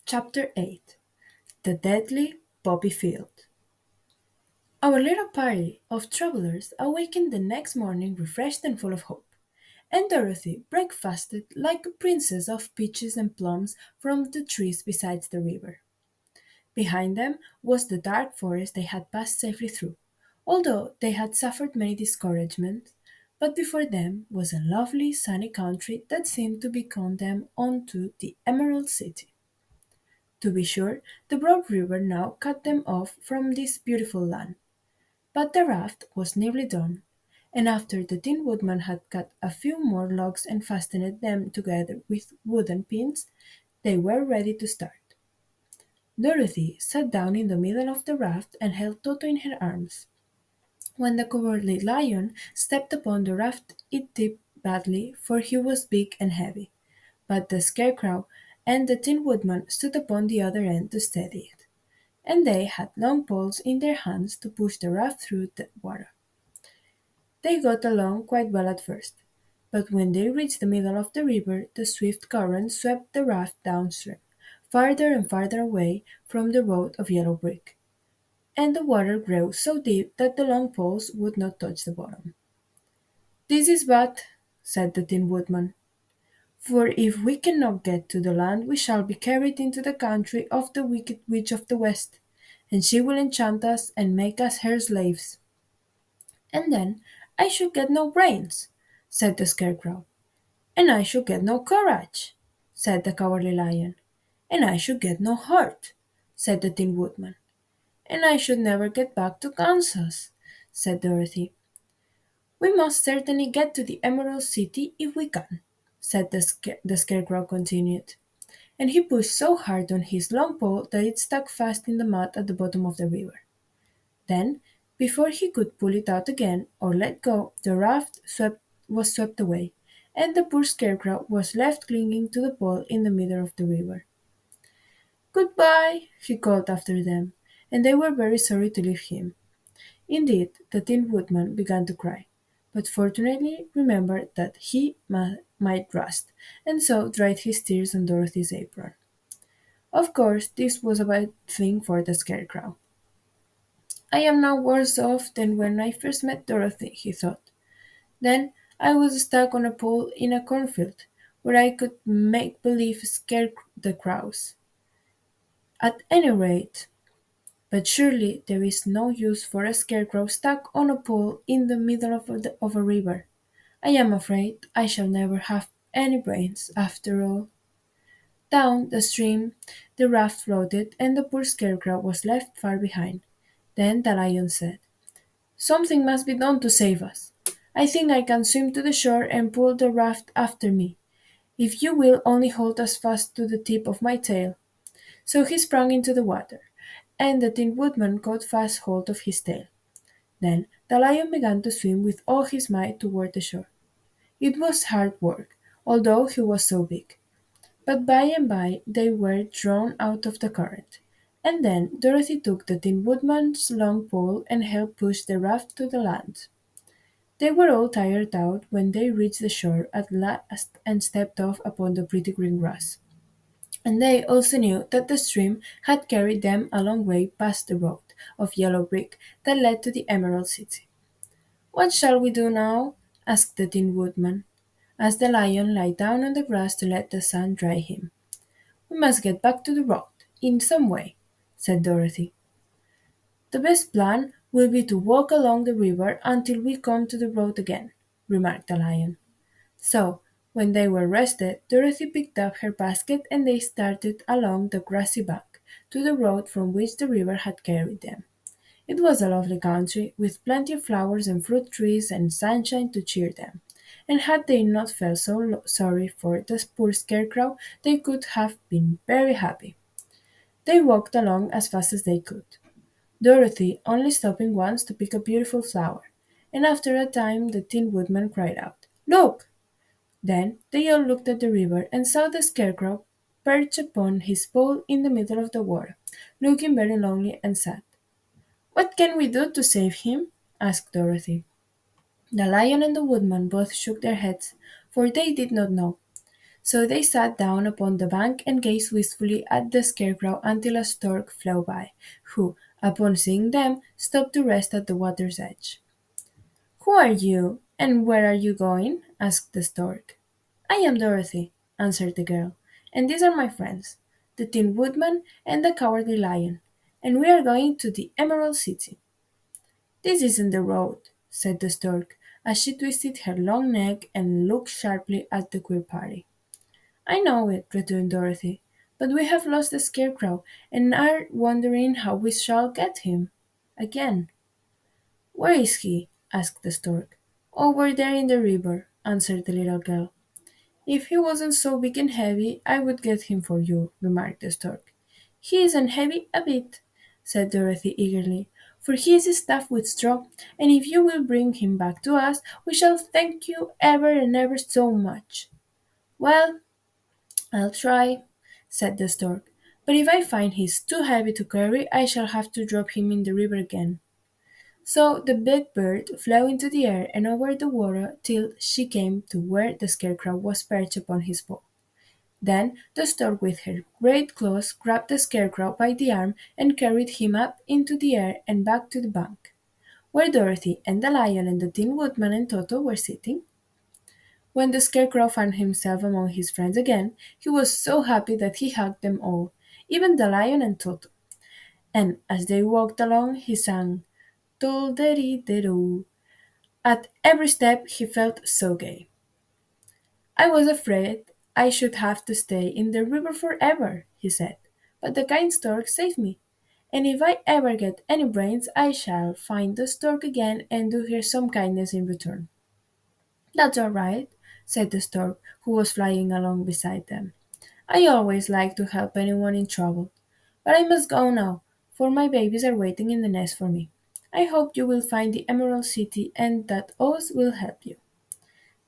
Chapter 8. The Deadly Poppy Field. Our little party of travelers awakened the next morning refreshed and full of hope, and Dorothy breakfasted like a princess of peaches and plums from the trees beside the river. Behind them was the dark forest they had passed safely through, although they had suffered many discouragements, but before them was a lovely sunny country that seemed to beckon them on to the Emerald City. To be sure, the broad river now cut them off from this beautiful land, but the raft was nearly done, and after the Tin Woodman had cut a few more logs and fastened them together with wooden pins, they were ready to start. Dorothy sat down in the middle of the raft and held Toto in her arms. When the cowardly lion stepped upon the raft, it tipped badly, for he was big and heavy. But the Scarecrow and the Tin Woodman stood upon the other end to steady it, and they had long poles in their hands to push the raft through the water. They got along quite well at first, but when they reached the middle of the river, the swift current swept the raft downstream, farther and farther away from the road of yellow brick, and the water grew so deep that the long poles would not touch the bottom. "This is bad," said the Tin Woodman. "For if we cannot get to the land, we shall be carried into the country of the wicked witch of the west, and she will enchant us and make us her slaves." "And then I should get no brains," said the Scarecrow. "And I should get no courage," said the Cowardly Lion. "And I should get no heart," said the Tin Woodman. "And I should never get back to Kansas," said Dorothy. "We must certainly get to the Emerald City if we can," said the Scarecrow continued, and he pushed so hard on his long pole that it stuck fast in the mud at the bottom of the river. Then, before he could pull it out again or let go, the was swept away, and the poor Scarecrow was left clinging to the pole in the middle of the river. "Goodbye," he called after them, and they were very sorry to leave him. Indeed, the Tin Woodman began to cry, but fortunately remembered that he might rust, and so dried his tears on Dorothy's apron. Of course, this was a bad thing for the Scarecrow. "I am now worse off than when I first met Dorothy," he thought. "Then I was stuck on a pole in a cornfield, where I could make believe scare the crows. At any rate, but surely there is no use for a scarecrow stuck on a pole in the middle of a river. I am afraid I shall never have any brains, after all." Down the stream the raft floated, and the poor scarecrow was left far behind. Then the lion said, "Something must be done to save us. I think I can swim to the shore and pull the raft after me, if you will only hold us fast to the tip of my tail." So he sprang into the water, and the Tin Woodman caught fast hold of his tail. Then the lion began to swim with all his might toward the shore. It was hard work, although he was so big, but by and by they were drawn out of the current, and then Dorothy took the Tin Woodman's long pole and helped push the raft to the land. They were all tired out when they reached the shore at last and stepped off upon the pretty green grass. And they also knew that the stream had carried them a long way past the road of yellow brick that led to the Emerald City. "What shall we do now?" asked the Tin Woodman, as the lion lay down on the grass to let the sun dry him. "We must get back to the road, in some way," said Dorothy. "The best plan will be to walk along the river until we come to the road again," remarked the lion. So, when they were rested, Dorothy picked up her basket and they started along the grassy bank to the road from which the river had carried them. It was a lovely country, with plenty of flowers and fruit trees and sunshine to cheer them. And had they not felt so sorry for the poor scarecrow, they could have been very happy. They walked along as fast as they could, Dorothy only stopping once to pick a beautiful flower, and after a time the Tin Woodman cried out, "Look!" Then they all looked at the river and saw the Scarecrow perched upon his pole in the middle of the water, looking very lonely and sad. "What can we do to save him?" asked Dorothy. The Lion and the Woodman both shook their heads, for they did not know. So they sat down upon the bank and gazed wistfully at the Scarecrow until a stork flew by, who, upon seeing them, stopped to rest at the water's edge. "Who are you, and where are you going?" asked the stork. "I am Dorothy," answered the girl, "and these are my friends, the Tin Woodman and the Cowardly Lion, and we are going to the Emerald City." "This isn't the road," said the stork, as she twisted her long neck and looked sharply at the queer party. "I know it," returned Dorothy, "but we have lost the Scarecrow and are wondering how we shall get him again." "Where is he?" asked the stork. "Over there in the river," answered the little girl. "If he wasn't so big and heavy, I would get him for you," remarked the stork. "He isn't heavy a bit," said Dorothy eagerly, "for he is stuffed with straw, and if you will bring him back to us, we shall thank you ever and ever so much." "Well, I'll try," said the stork, "but if I find he's too heavy to carry, I shall have to drop him in the river again." So the big bird flew into the air and over the water till she came to where the Scarecrow was perched upon his paw. Then the stork with her great claws grabbed the Scarecrow by the arm and carried him up into the air and back to the bank, where Dorothy and the lion and the Tin Woodman and Toto were sitting. When the Scarecrow found himself among his friends again, he was so happy that he hugged them all, even the lion and Toto. And as they walked along, he sang "Tol-de-ri-de-ro." At every step he felt so gay. "I was afraid I should have to stay in the river forever," he said, "but the kind stork saved me, and if I ever get any brains I shall find the stork again and do her some kindness in return." "That's all right," said the stork, who was flying along beside them. "I always like to help anyone in trouble. But I must go now, for my babies are waiting in the nest for me. I hope you will find the Emerald City and that Oz will help you."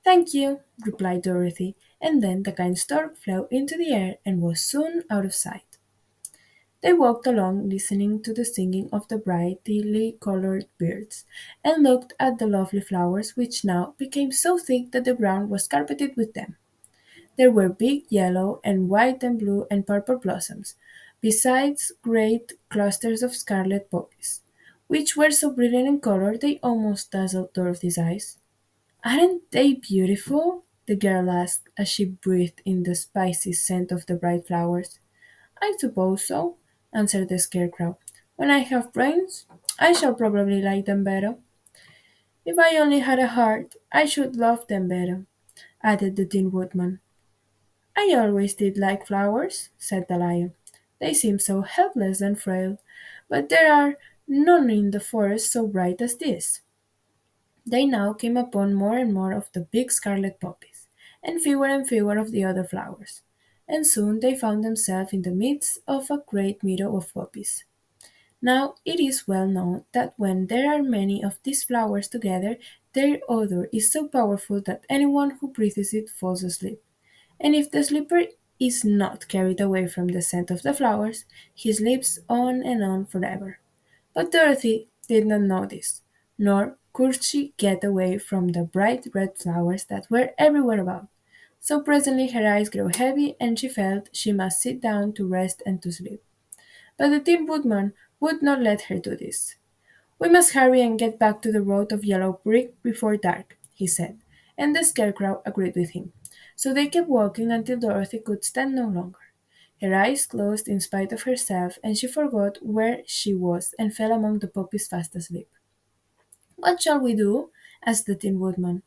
"Thank you," replied Dorothy, and then the kind stork flew into the air and was soon out of sight. They walked along listening to the singing of the brightly colored birds, and looked at the lovely flowers which now became so thick that the ground was carpeted with them. There were big yellow and white and blue and purple blossoms, besides great clusters of scarlet poppies, which were so brilliant in color they almost dazzled Dorothy's eyes. "Aren't they beautiful?" the girl asked as she breathed in the spicy scent of the bright flowers. "I suppose so," answered the Scarecrow. "When I have brains, I shall probably like them better. If I only had a heart, I should love them better," added the Tin Woodman. "I always did like flowers," said the lion. "They seem so helpless and frail, but there are none in the forest so bright as this." They now came upon more and more of the big scarlet poppies, and fewer of the other flowers, and soon they found themselves in the midst of a great meadow of poppies. Now it is well known that when there are many of these flowers together, their odor is so powerful that anyone who breathes it falls asleep. And if the sleeper is not carried away from the scent of the flowers, he sleeps on and on forever. But Dorothy did not know this, nor could she get away from the bright red flowers that were everywhere about. So presently her eyes grew heavy, and she felt she must sit down to rest and to sleep. But the Tin Woodman would not let her do this. "We must hurry and get back to the road of yellow brick before dark," he said, and the Scarecrow agreed with him. So they kept walking until Dorothy could stand no longer. Her eyes closed in spite of herself, and she forgot where she was and fell among the poppies fast asleep. "What shall we do?" asked the Tin Woodman.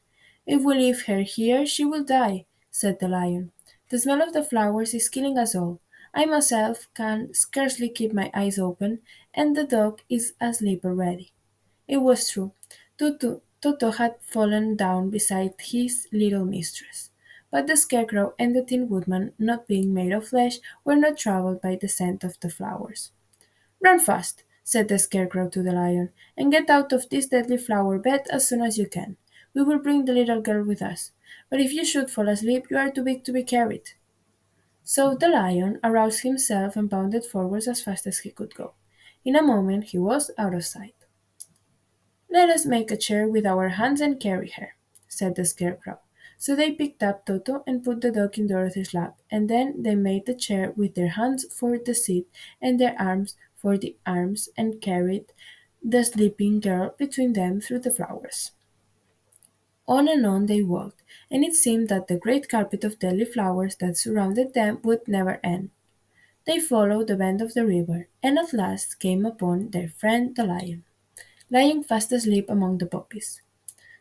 "If we leave her here she will die," said the lion. "The smell of the flowers is killing us all. I myself can scarcely keep my eyes open, and the dog is asleep already." It was true. Toto had fallen down beside his little mistress. But the Scarecrow and the Tin Woodman, not being made of flesh, were not troubled by the scent of the flowers. "Run fast," said the Scarecrow to the lion, "and get out of this deadly flower bed as soon as you can. We will bring the little girl with us. But if you should fall asleep, you are too big to be carried." So the lion aroused himself and bounded forwards as fast as he could go. In a moment he was out of sight. "Let us make a chair with our hands and carry her," said the Scarecrow. So they picked up Toto and put the dog in Dorothy's lap, and then they made the chair with their hands for the seat and their arms for the arms and carried the sleeping girl between them through the flowers. On and on they walked, and it seemed that the great carpet of deadly flowers that surrounded them would never end. They followed the bend of the river, and at last came upon their friend the lion, lying fast asleep among the poppies.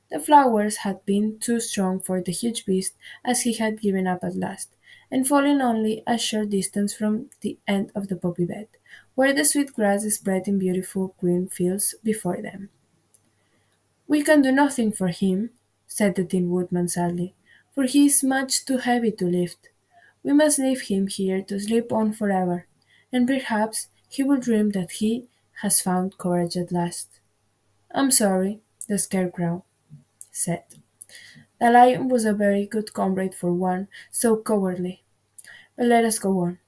The flowers had been too strong for the huge beast, as he had given up at last, and fallen only a short distance from the end of the poppy bed, where the sweet grass spread in beautiful green fields before them. "We can do nothing for him," said the Tin Woodman sadly, "for he is much too heavy to lift. We must leave him here to sleep on forever, and perhaps he will dream that he has found courage at last." "I'm sorry," the Scarecrow said. "The lion was a very good comrade for one so cowardly. But let us go on."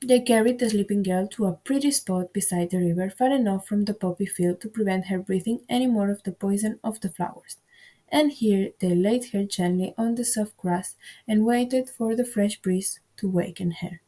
They carried the sleeping girl to a pretty spot beside the river, far enough from the poppy field to prevent her breathing any more of the poison of the flowers. And here they laid her gently on the soft grass and waited for the fresh breeze to waken her.